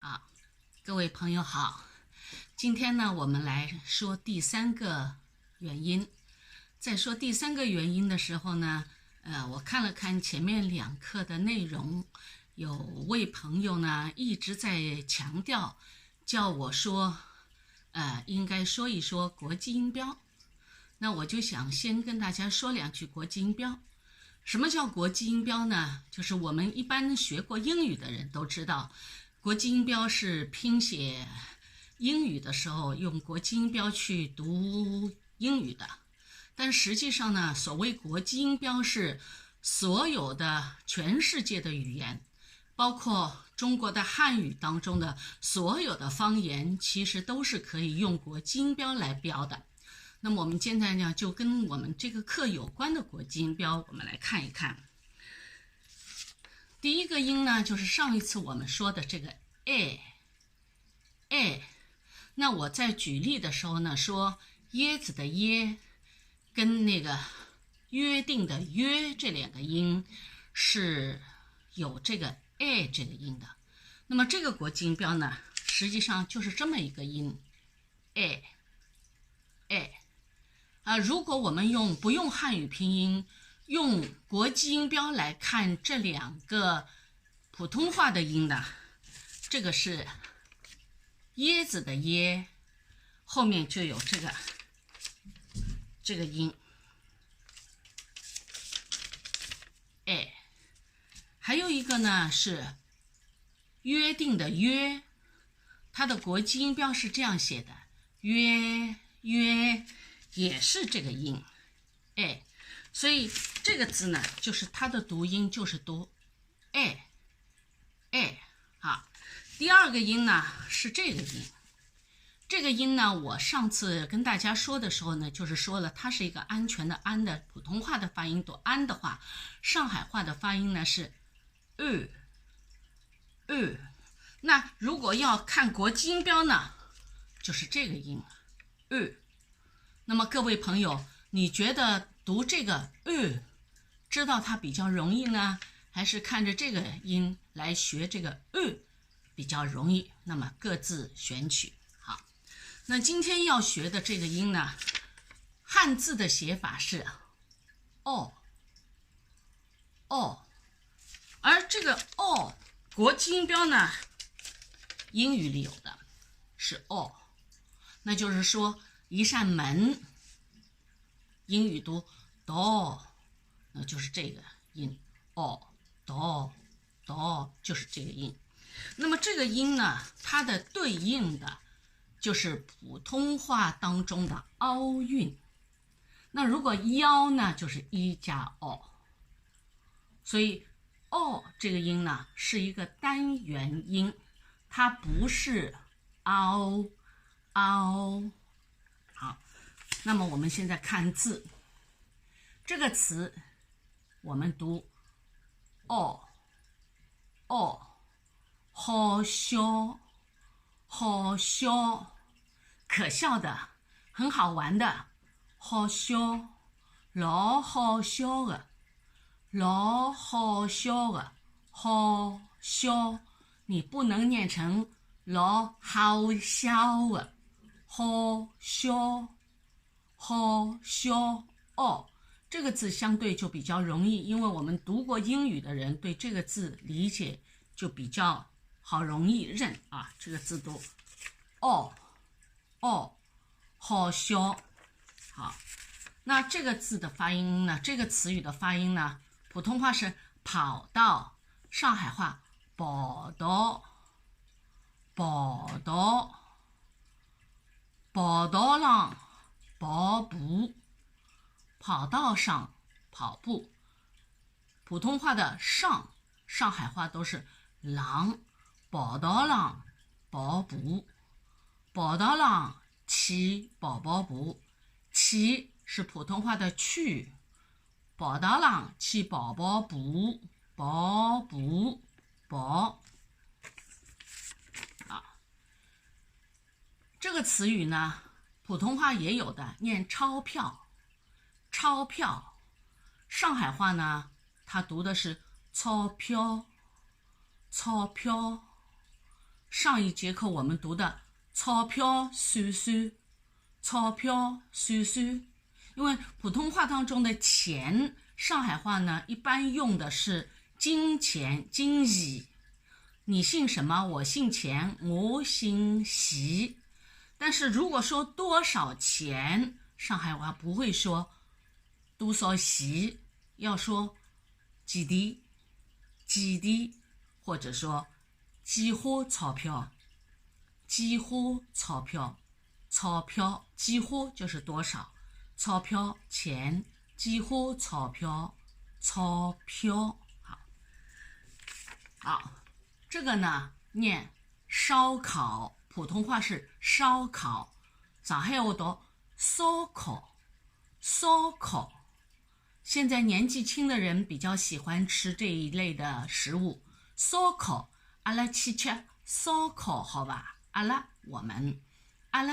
啊，各位朋友好，今天呢，我们来说第三个原因。在说第三个原因的时候呢，我看了看前面2课的内容，有位朋友呢一直在强调，叫我说，应该说一说国际音标。那我就想先跟大家说2句国际音标。什么叫国际音标呢？就是我们一般学过英语的人都知道，国际音标是拼写英语的时候用国际音标去读英语的。但实际上呢，所谓国际音标是所有的全世界的语言，包括中国的汉语当中的所有的方言，其实都是可以用国际音标来标的。那么我们现在呢，就跟我们这个课有关的国际音标，我们来看一看。第一个音呢，就是上一次我们说的这个 a。那我在举例的时候呢，说椰子的椰跟那个约定的约这2个音是有这个 a 这个音的。那么这个国际音标呢，实际上就是这么一个音 a。如果我们不用汉语拼音，用国际音标来看这2个普通话的音呢，这个是椰子的椰，后面就有这个音 a。还有一个呢是约定的约，它的国际音标是这样写的，约也是这个音 a， 所以这个字呢，就是它的读音就是读 a。第2个音呢是这个音，这个音呢，我上次跟大家说的时候呢，就是说了它是一个安全的安的普通话的发音，读安的话，上海话的发音呢是那如果要看国际音标呢，就是这个音那么各位朋友，你觉得读这个知道它比较容易呢，还是看着这个音来学这个比较容易？那么各自选取。好，那今天要学的这个音呢，汉字的写法是而这个国际音标呢，英语里有的是那就是说一扇门，英语读 door， 那就是这个音door，就是这个音。那么这个音呢，它的对应的就是普通话当中的凹韵。那如果腰呢，就是一加所以这个音呢是一个单元音，它不是凹。好，那么我们现在看字，这个词我们读好笑，可笑的，很好玩的，好笑，老好笑的，好笑，你不能念成老好笑的，好笑这个字相对就比较容易，因为我们读过英语的人对这个字理解就比较好，容易认啊。这个字读好笑。好，那这个字的发音呢，这个词语的发音呢，普通话是跑到，上海话跑到浪跑步，跑道上跑步。普通话的上海话都是浪，跑道浪跑步，跑道浪去跑步，去是普通话的去，跑道浪去跑步，这个词语呢，普通话也有的，念钞票，上海话呢，它读的是钞票，上一节课我们读的钞票算算，钞票算算。因为普通话当中的钱，上海话呢一般用的是金钱、金钱。你姓什么？我姓钱，我姓席。但是如果说多少钱，上海话不会说多少席，要说几钿、几钿，或者说几花钞票、几花钞票、钞票几花就是多少，钞票钱，几花钞票，钞票。好，这个呢念烧烤，普通话是烧烤，上海话读烧烤，烧烤。现在年纪轻的人比较喜欢吃这一类的食物，烧烤，阿拉去吃烧烤好吧？阿拉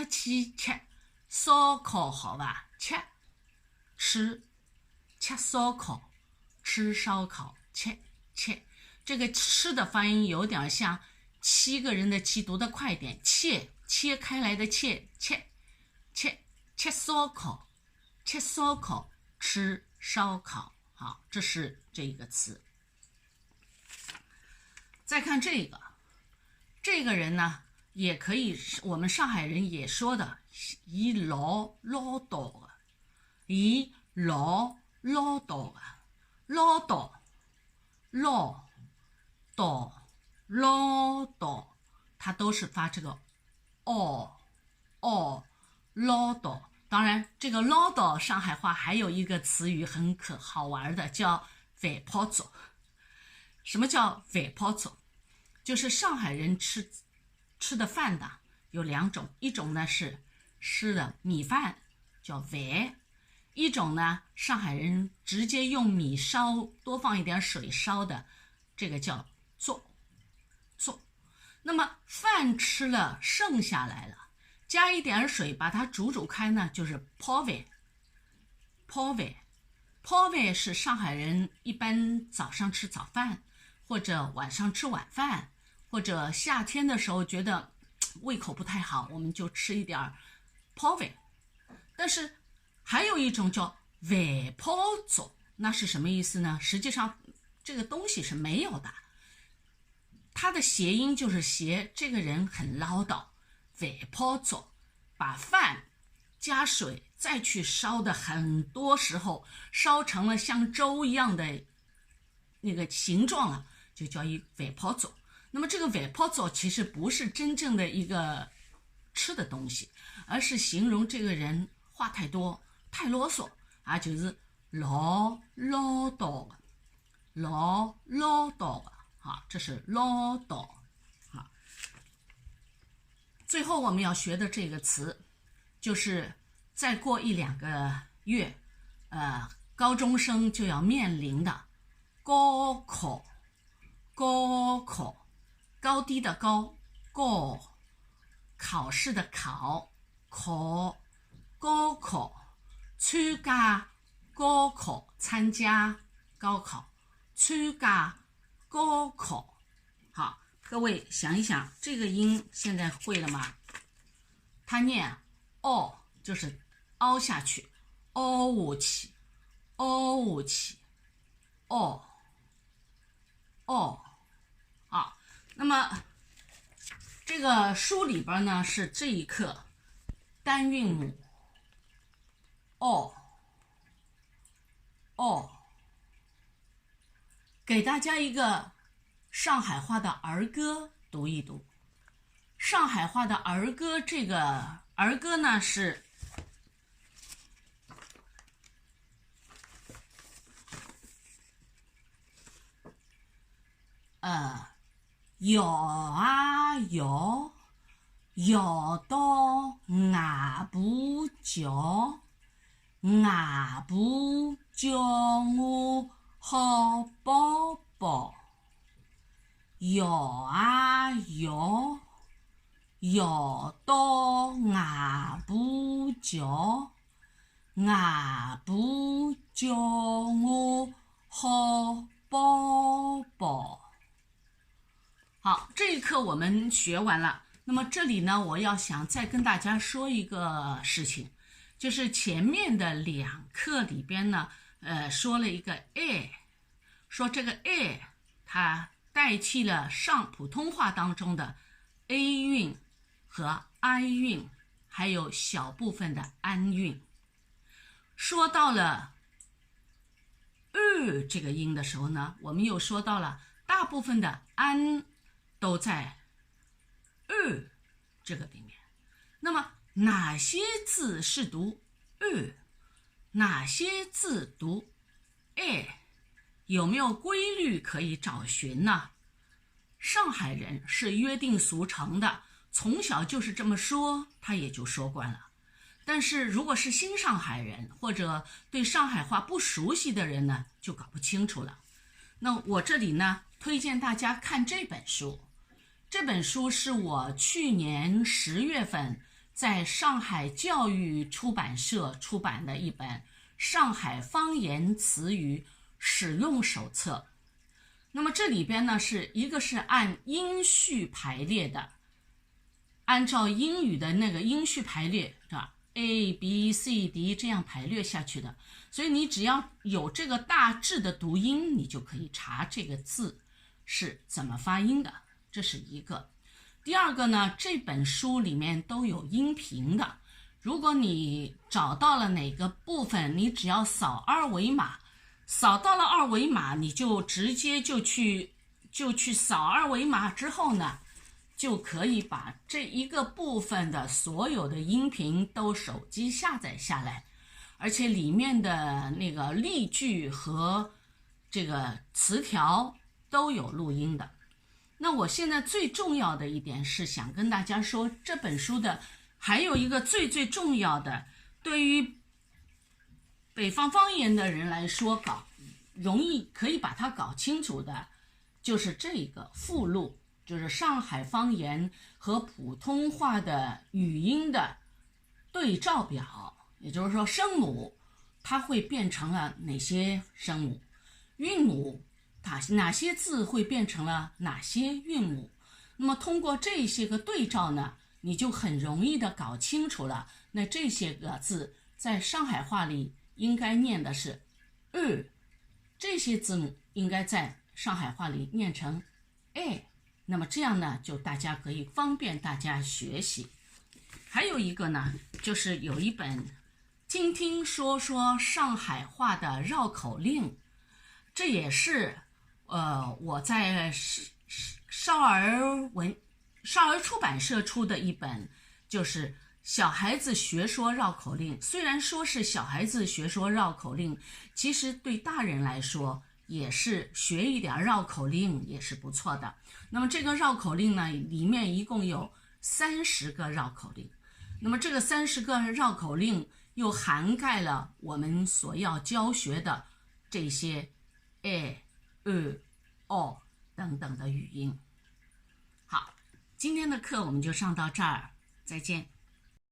去吃烧烤好吧？吃烧烤，吃烧烤，吃。这个吃的发音有点像7个人的7，读得快一点，切开来的切，吃烧烤，吃烧烤，吃烧烤。好，这是这个词。再看这个人呢，也可以我们上海人也说的，伊老叨的，伊老叨的，唠叨，它都是发这个唠叨。当然，这个唠叨上海话还有一个词语很好玩的，叫饭泡粥。什么叫饭泡粥？就是上海人吃的饭的有2种，一种呢是吃的米饭，叫饭；一种呢，上海人直接用米烧，多放一点水烧的，这个叫粥。那么饭吃了剩下来了，加一点水把它煮开呢，就是泡饭。泡饭是上海人一般早上吃早饭，或者晚上吃晚饭，或者夏天的时候觉得胃口不太好，我们就吃一点泡饭。但是还有一种叫饭泡粥，那是什么意思呢？实际上这个东西是没有的，它的谐音就是谐这个人很唠叨。饭泡粥，把饭加水再去烧的，很多时候烧成了像粥一样的那个形状了，就叫一饭泡粥。那么这个饭泡粥其实不是真正的一个吃的东西，而是形容这个人话太多，太啰嗦啊，就是老叨的。好，这是唠叨。好，最后我们要学的这个词，就是再过1-2个月，高中生就要面临的高考。高低的高，考试的考，高考，参加高考，参加高考，参加高考。好，各位想一想，这个音现在会了吗？它念凹，就是凹下去，凹下去，凹。好，那么这个书里边呢是这一课单韵母给大家一个上海话的儿歌读一读。上海话的儿歌，这个儿歌呢是摇啊摇，摇到外婆叫，外婆叫我好宝宝。摇啊摇，摇到外婆叫，外婆叫我好宝宝。好，这一课我们学完了。那么这里呢，我要想再跟大家说一个事情，就是前面的2课里边呢，说了一个 a， 说这个 a 它代替了普通话当中的 a 韵和 i 韵，还有小部分的安韵。说到了这个音的时候呢，我们又说到了大部分的安都在这个里面。那么哪些字是读哪些字读有没有规律可以找寻呢？上海人是约定俗成的，从小就是这么说，他也就说惯了。但是如果是新上海人或者对上海话不熟悉的人呢，就搞不清楚了。那我这里呢，推荐大家看这本书。这本书是我去年10月份在上海教育出版社出版的一本《上海方言词语使用手册》。那么这里边呢，一个是按音序排列的，按照英语的那个音序排列，是吧？A B C D 这样排列下去的，所以你只要有这个大致的读音，你就可以查这个字是怎么发音的，这是一个。第二个呢，这本书里面都有音频的，如果你找到了哪个部分，你只要扫2维码，扫到了2维码，你就直接就去扫2维码之后呢，就可以把这一个部分的所有的音频都手机下载下来，而且里面的那个例句和这个词条都有录音的。那我现在最重要的一点是想跟大家说，这本书的还有一个最重要的，对于北方方言的人来说容易可以把它搞清楚的，就是这个附录，就是上海方言和普通话的语音的对照表，也就是说声母它会变成了哪些声母，韵母哪些字会变成了哪些韵母。那么通过这些个对照呢，你就很容易的搞清楚了，那这些个字在上海话里应该念的是这些字母应该在上海话里念成那么这样呢，就大家可以方便大家学习。还有一个呢，就是有一本听听说说上海话的绕口令，这也是我在少儿出版社出的一本，就是小孩子学说绕口令。虽然说是小孩子学说绕口令，其实对大人来说也是学一点绕口令也是不错的。那么这个绕口令呢，里面一共有30个绕口令。那么这个30个绕口令又涵盖了我们所要教学的这些等等的语音。好，今天的课我们就上到这儿，再见。